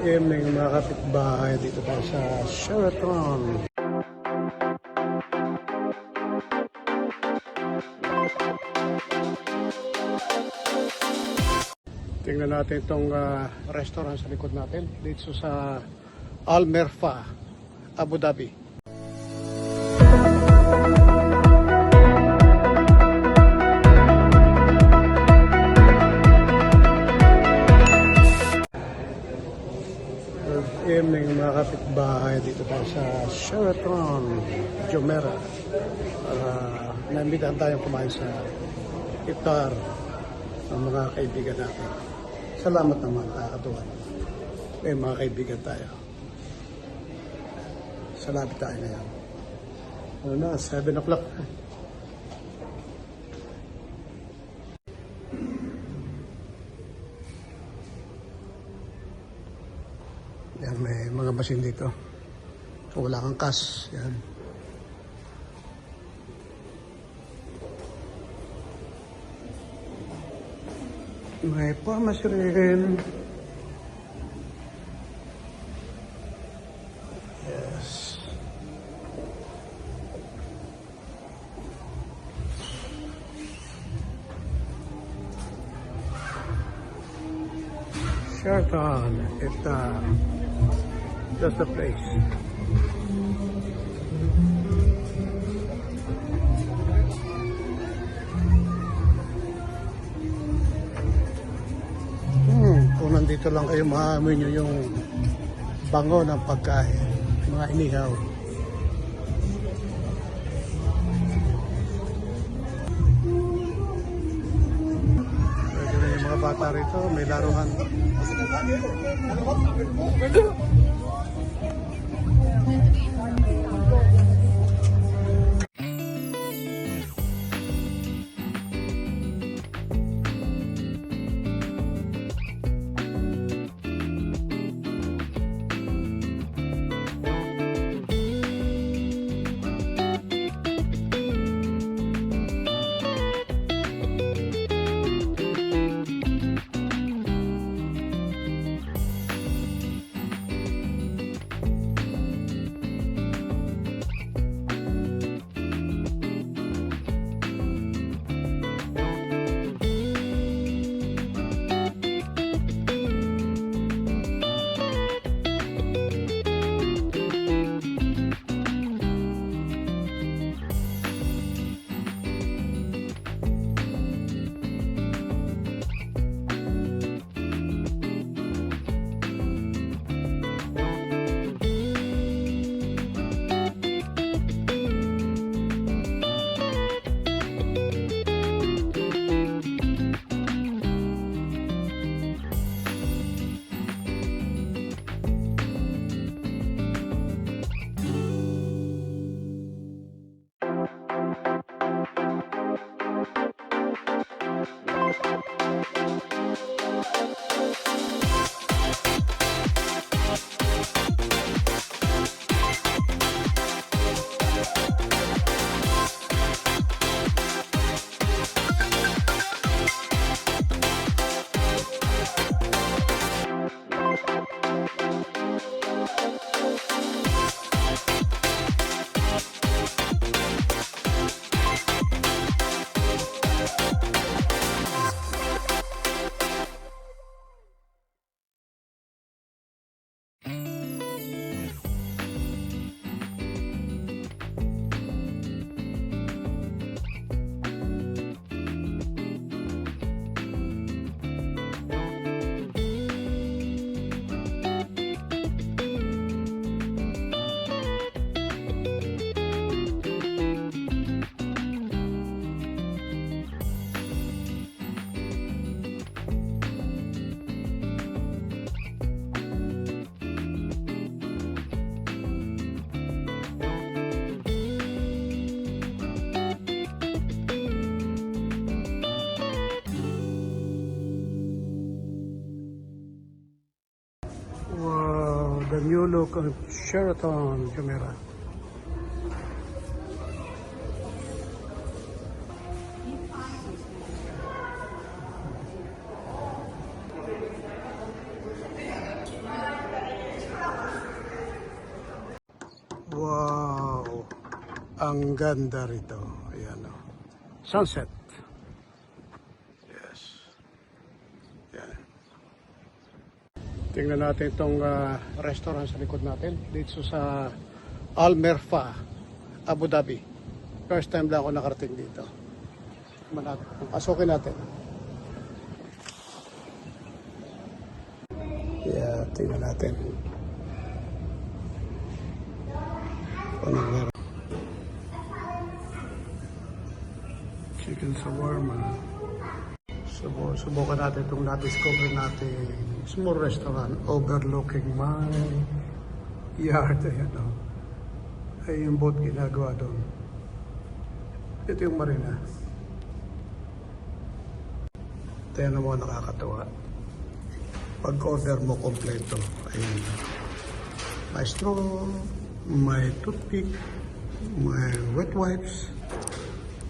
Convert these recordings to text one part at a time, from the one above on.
Evening mga kapitbahay, dito tayo sa Sheraton. Tingnan natin itong restaurant sa likod natin dito sa Al Merfa, Abu Dhabi. Evening mga kapitbahay, dito tayo sa Sheraton Jumeirah. Naimbitahan tayong kumain sa iftar ng mga kaibigan natin. Salamat naman, nakakatuwa. May mga kaibigan tayo. Salamat tayo ngayon. Ano na, 7 o'clock na. Yan, may mga machine dito. Kung wala kang cash, yan. May pharmacy rin. Yes. Sheraton, that's the place. Kung nandito lang kayo, maamoy nyo yung bango ng pagkain, mga inihaw. Pwede na yung mga bata rito, may laruhan. The new look of Sheraton Jumeirah. Ang ganda rito. Ayan o. Sunset. Yes. Yan. Tingnan natin itong restaurant sa likod natin. Dito sa Al Merfa, Abu Dhabi. First time lang ako nakarating dito. Pasukin natin. Yeah, tingnan natin. Anong meron? Chicken shawarma. Subukan natin itong na-discover natin. Small restaurant overlooking my yard. Ayan o. Ay yung boat ginagawa doon. Ito yung marina. Tingnan mo, nakakatawa. Pag-order mo kompleto. Ayun. May straw, may toothpick, may wet wipes.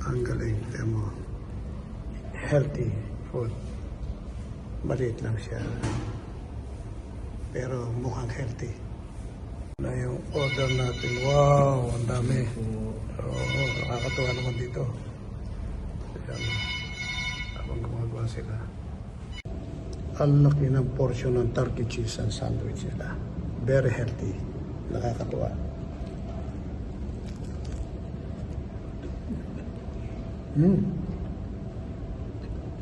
Ang galing. Tingnan mo. Healthy food. Maliit lang siya. Pero mukhang healthy. Na yung order natin. Wow, ang dami. Oo, nakakatuwa naman dito. Ayan. Habang gumagawa sila. Ang laki ng portion ng turkey cheese and sandwich nila. Very healthy. Nakakatuwa.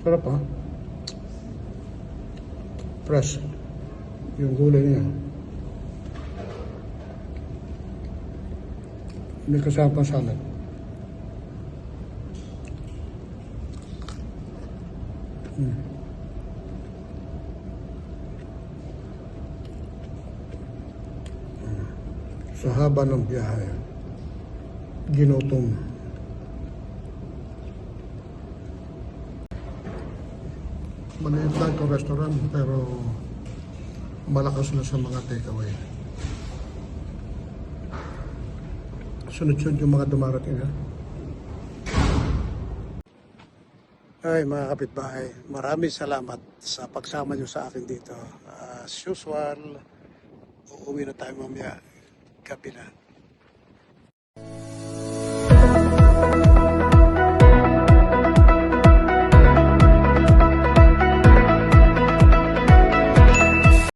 Sarap ha? Fresh. Yung gulay niya. May kasama pang salad. Sa haba ng biyahe, ginutom. Maliit lang itong restaurant, pero malakas na sa mga takeaway. Sunod-sunod yung mga dumarating ha. Ay mga kapitbahay, maraming salamat sa pagsama nyo sa akin dito. As usual, uuwi na tayo mamaya. Gabi na.